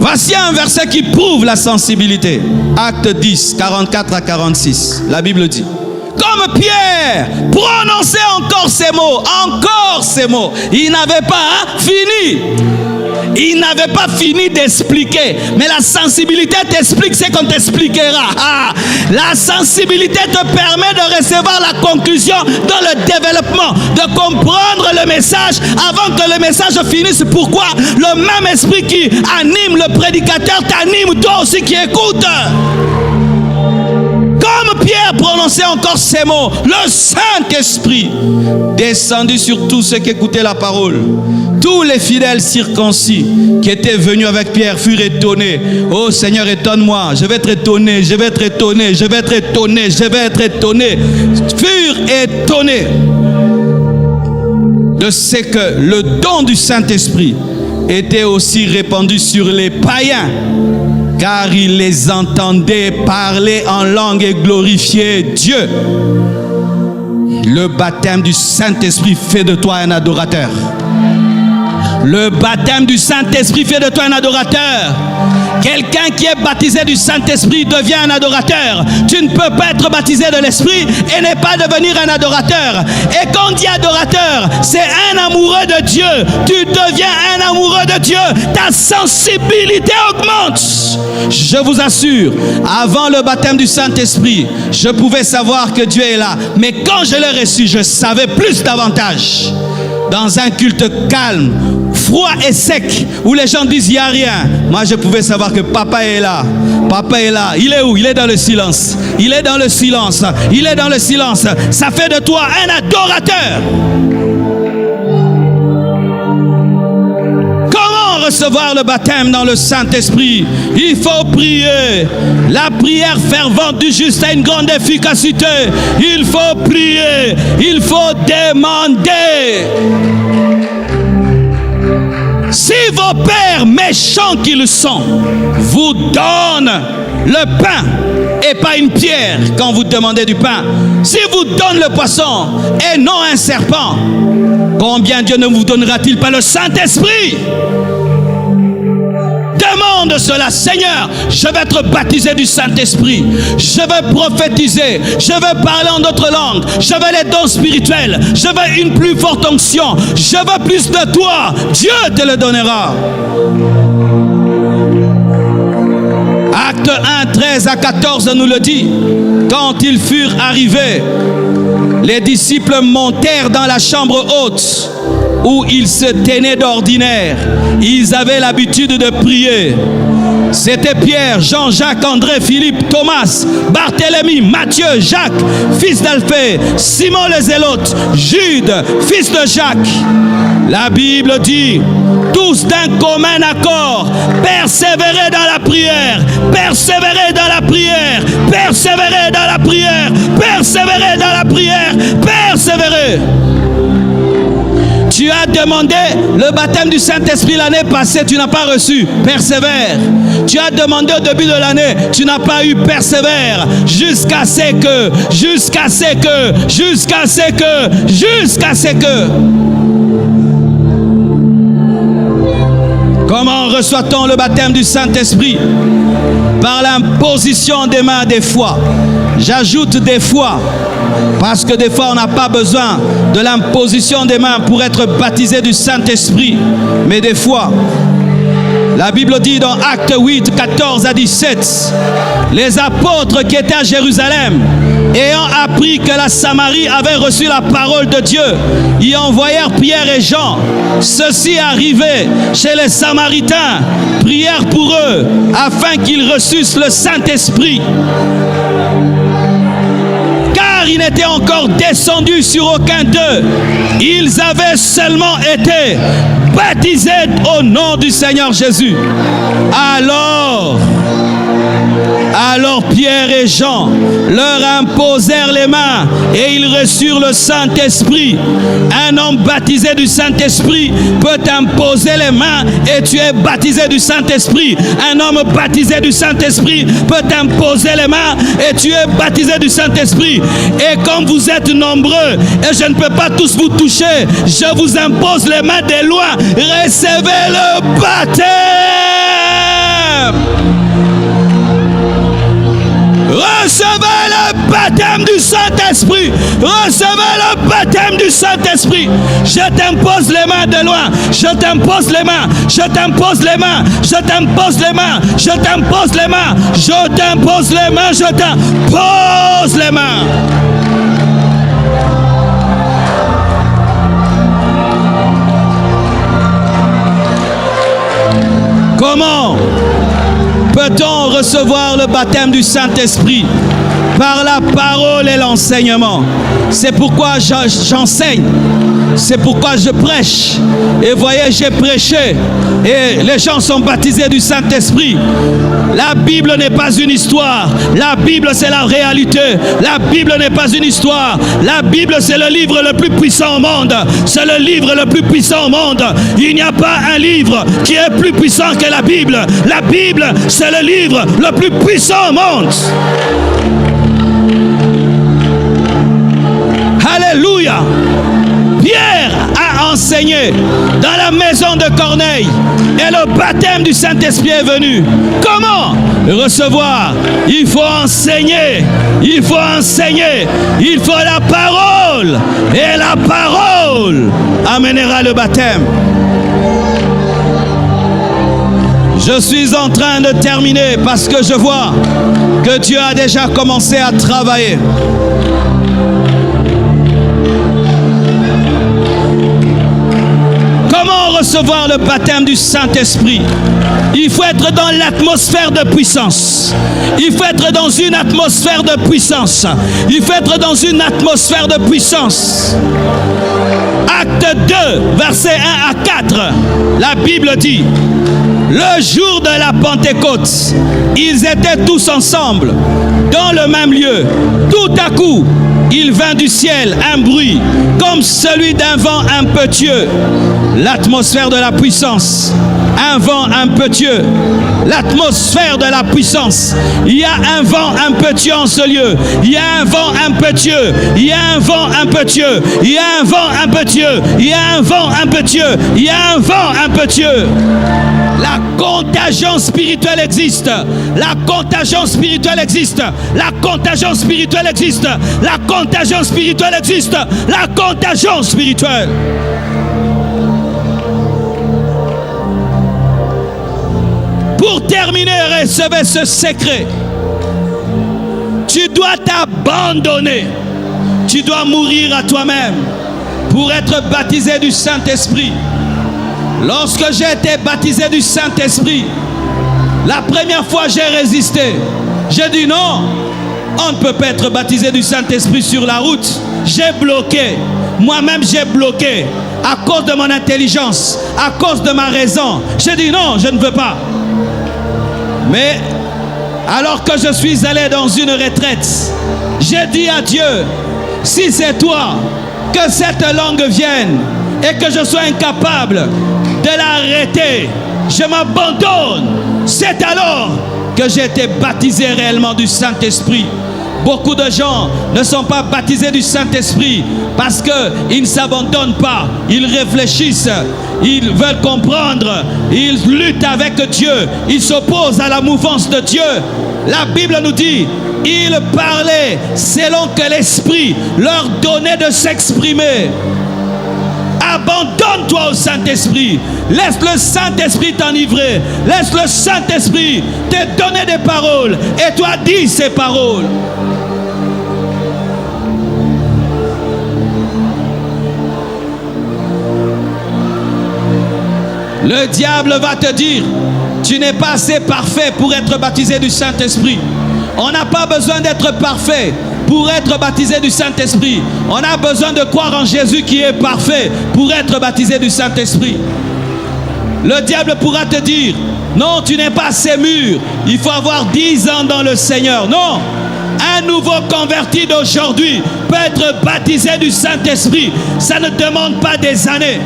Voici un verset qui prouve la sensibilité. Acte 10, 44 à 46. La Bible dit: comme Pierre prononçait encore ces mots, il n'avait pas fini. Il n'avait pas fini d'expliquer. Mais la sensibilité t'explique ce qu'on t'expliquera. La sensibilité te permet de recevoir la conclusion dans le développement, de comprendre le message avant que le message finisse. Pourquoi? Le même esprit qui anime le prédicateur t'anime toi aussi qui écoutes. Comme Pierre prononçait encore ces mots, le Saint-Esprit descendit sur tous ceux qui écoutaient la parole. Tous les fidèles circoncis qui étaient venus avec Pierre furent étonnés. Oh Seigneur, étonne-moi. Je vais être étonné, je vais être étonné, je vais être étonné, je vais être étonné. Furent étonnés de ce que le don du Saint-Esprit était aussi répandu sur les païens, car ils les entendaient parler en langue et glorifier Dieu. Le baptême du Saint-Esprit fait de toi un adorateur. Le baptême du Saint-Esprit fait de toi un adorateur. Quelqu'un qui est baptisé du Saint-Esprit devient un adorateur. Tu ne peux pas être baptisé de l'Esprit et ne pas devenir un adorateur. Et quand on dit adorateur, c'est un amoureux de Dieu. Tu deviens un amoureux de Dieu. Ta sensibilité augmente. Je vous assure, avant le baptême du Saint-Esprit, je pouvais savoir que Dieu est là. Mais quand je l'ai reçu, je savais plus davantage. Dans un culte calme, froid et sec, où les gens disent il n'y a rien, moi je pouvais savoir que papa est là. Papa est là. Il est où? Il est dans le silence. Il est dans le silence. Il est dans le silence. Ça fait de toi un adorateur. Comment recevoir le baptême dans le Saint-Esprit? Il faut prier. La prière fervente du juste a une grande efficacité. Il faut prier. Il faut demander. Si vos pères méchants qu'ils sont vous donnent le pain et pas une pierre quand vous demandez du pain, s'il vous donne le poisson et non un serpent, combien Dieu ne vous donnera-t-il pas le Saint-Esprit? Demande cela. Seigneur, je vais être baptisé du Saint-Esprit. Je vais prophétiser. Je vais parler en d'autres langues. Je veux les dons spirituels. Je veux une plus forte onction. Je veux plus de toi. Dieu te le donnera. Acte 1, 13 à 14 nous le dit. Quand ils furent arrivés, les disciples montèrent dans la chambre haute où ils se tenaient d'ordinaire. Ils avaient l'habitude de prier. C'était Pierre, Jean, Jacques, André, Philippe, Thomas, Barthélemy, Matthieu, Jacques, fils d'Alphée, Simon le Zélote, Jude, fils de Jacques. La Bible dit, tous d'un commun accord, persévérez dans la prière, persévérez dans la prière, persévérez dans la prière, persévérez dans la prière, persévérez. Tu as demandé le baptême du Saint-Esprit l'année passée, tu n'as pas reçu, persévère. Tu as demandé au début de l'année, tu n'as pas eu, persévère. Jusqu'à ce que, jusqu'à ce que, jusqu'à ce que, jusqu'à ce que. Comment reçoit-on le baptême du Saint-Esprit? Par l'imposition des mains des fois. J'ajoute des fois, parce que des fois on n'a pas besoin de l'imposition des mains pour être baptisé du Saint-Esprit. Mais des fois, la Bible dit dans Acte 8, 14 à 17, les apôtres qui étaient à Jérusalem, ayant appris que la Samarie avait reçu la parole de Dieu, y envoyèrent Pierre et Jean. Ceux-ci arrivés chez les Samaritains, prièrent pour eux, afin qu'ils reçussent le Saint-Esprit. Car il n'était encore descendu sur aucun d'eux. Ils avaient seulement été baptisés au nom du Seigneur Jésus. Alors Pierre et Jean leur imposèrent les mains et ils reçurent le Saint-Esprit. Un homme baptisé du Saint-Esprit peut t'imposer les mains et tu es baptisé du Saint-Esprit. Un homme baptisé du Saint-Esprit peut t'imposer les mains et tu es baptisé du Saint-Esprit. Et comme vous êtes nombreux et je ne peux pas tous vous toucher, je vous impose les mains de loin. Recevez le baptême. Recevez le baptême du Saint-Esprit. Recevez le baptême du Saint-Esprit. Je t'impose les mains de loin. Je t'impose les mains. Je t'impose les mains. Je t'impose les mains. Je t'impose les mains. Je t'impose les mains. Je t'impose les mains. Comment peut-on recevoir le baptême du Saint-Esprit? Par la parole et l'enseignement. C'est pourquoi j'enseigne. C'est pourquoi je prêche. Et voyez, j'ai prêché. Et les gens sont baptisés du Saint-Esprit. La Bible n'est pas une histoire. La Bible, c'est la réalité. La Bible n'est pas une histoire. La Bible, c'est le livre le plus puissant au monde. C'est le livre le plus puissant au monde. Il n'y a pas un livre qui est plus puissant que la Bible. La Bible, c'est le livre le plus puissant au monde. Alléluia. Pierre a enseigné dans la maison de Corneille et le baptême du Saint-Esprit est venu. Comment recevoir? Il faut enseigner. Il faut enseigner. Il faut la parole. Et la parole amènera le baptême. Je suis en train de terminer parce que je vois que Dieu a déjà commencé à travailler. Comment recevoir le baptême du Saint-Esprit? Il faut être dans l'atmosphère de puissance. Il faut être dans une atmosphère de puissance. Il faut être dans une atmosphère de puissance. Acte 2, versets 1 à 4. La Bible dit: le jour de la Pentecôte, ils étaient tous ensemble, dans le même lieu. Tout à coup, il vint du ciel un bruit comme celui d'un vent impétueux. L'atmosphère de la puissance. Un vent impétueux. L'atmosphère de la puissance. Il y a un vent impétueux en ce lieu. Il y a un vent impétueux. Il y a un vent impétueux. Il y a un vent impétueux. Il y a un vent impétueux. Il y a un vent impétueux. La contagion spirituelle existe. La contagion spirituelle existe. La contagion spirituelle existe. La contagion spirituelle existe. La contagion spirituelle. Pour terminer, recevez ce secret. Tu dois t'abandonner. Tu dois mourir à toi-même pour être baptisé du Saint-Esprit. Lorsque j'ai été baptisé du Saint-Esprit, la première fois j'ai résisté. J'ai dit non, on ne peut pas être baptisé du Saint-Esprit sur la route. J'ai bloqué. Moi-même j'ai bloqué à cause de mon intelligence, à cause de ma raison. J'ai dit non, je ne veux pas. Mais alors que je suis allé dans une retraite, j'ai dit à Dieu, si c'est toi, que cette langue vienne et que je sois incapable de l'arrêter, je m'abandonne. C'est alors que j'ai été baptisé réellement du Saint-Esprit. Beaucoup de gens ne sont pas baptisés du Saint-Esprit parce qu'ils ne s'abandonnent pas, ils réfléchissent, ils veulent comprendre, ils luttent avec Dieu, ils s'opposent à la mouvance de Dieu. La Bible nous dit, ils parlaient selon que l'Esprit leur donnait de s'exprimer. Abandonne-toi au Saint-Esprit. Laisse le Saint-Esprit t'enivrer. Laisse le Saint-Esprit te donner des paroles. Et toi, dis ces paroles. Le diable va te dire, tu n'es pas assez parfait pour être baptisé du Saint-Esprit. On n'a pas besoin d'être parfait pour être baptisé du Saint-Esprit. On a besoin de croire en Jésus qui est parfait pour être baptisé du Saint-Esprit. Le diable pourra te dire, non, tu n'es pas assez mûr. Il faut avoir 10 ans dans le Seigneur. Non, un nouveau converti d'aujourd'hui peut être baptisé du Saint-Esprit. Ça ne demande pas des années.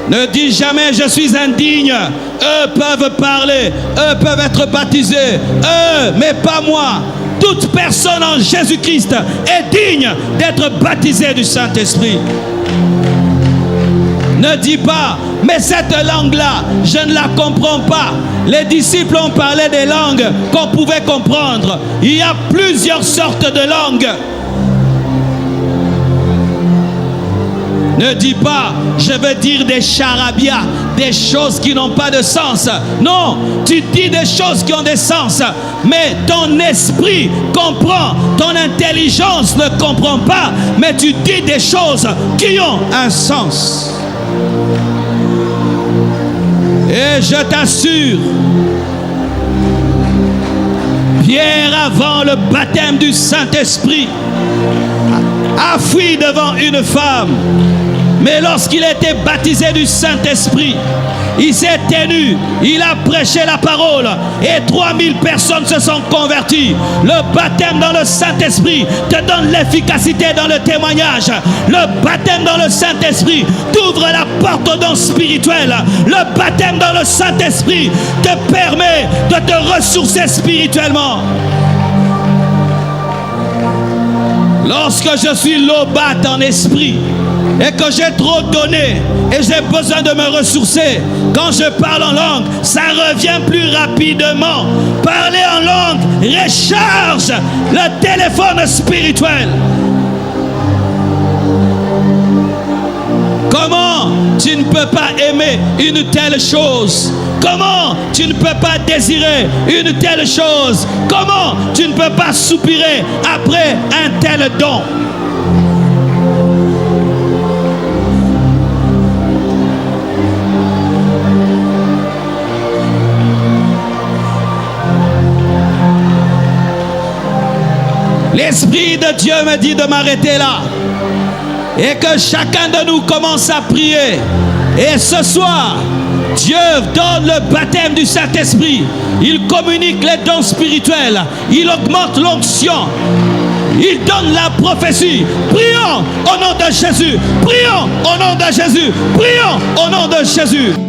Ne dis jamais je suis indigne. Eux peuvent parler, eux peuvent être baptisés, eux, mais pas moi. Toute personne en Jésus-Christ est digne d'être baptisée du Saint-Esprit. Ne dis pas, mais cette langue-là, je ne la comprends pas. Les disciples ont parlé des langues qu'on pouvait comprendre. Il y a plusieurs sortes de langues. Ne dis pas, je veux dire des charabias, des choses qui n'ont pas de sens. Non, tu dis des choses qui ont des sens, mais ton esprit comprend, ton intelligence ne comprend pas, mais tu dis des choses qui ont un sens. Et je t'assure, Pierre, avant le baptême du Saint-Esprit, a fui devant une femme. Mais lorsqu'il a été baptisé du Saint-Esprit, il s'est tenu, il a prêché la parole et 3000 personnes se sont converties. Le baptême dans le Saint-Esprit te donne l'efficacité dans le témoignage. Le baptême dans le Saint-Esprit t'ouvre la porte au don spirituel. Le baptême dans le Saint-Esprit te permet de te ressourcer spirituellement. Lorsque je suis lobate en esprit et que j'ai trop donné et j'ai besoin de me ressourcer, quand je parle en langue, ça revient plus rapidement. Parler en langue recharge le téléphone spirituel. Comment tu ne peux pas aimer une telle chose? Comment tu ne peux pas désirer une telle chose? Comment tu ne peux pas soupirer après un tel don? L'Esprit de Dieu me dit de m'arrêter là. Et que chacun de nous commence à prier. Et ce soir, Dieu donne le baptême du Saint-Esprit. Il communique les dons spirituels. Il augmente l'onction. Il donne la prophétie. Prions au nom de Jésus. Prions au nom de Jésus. Prions au nom de Jésus.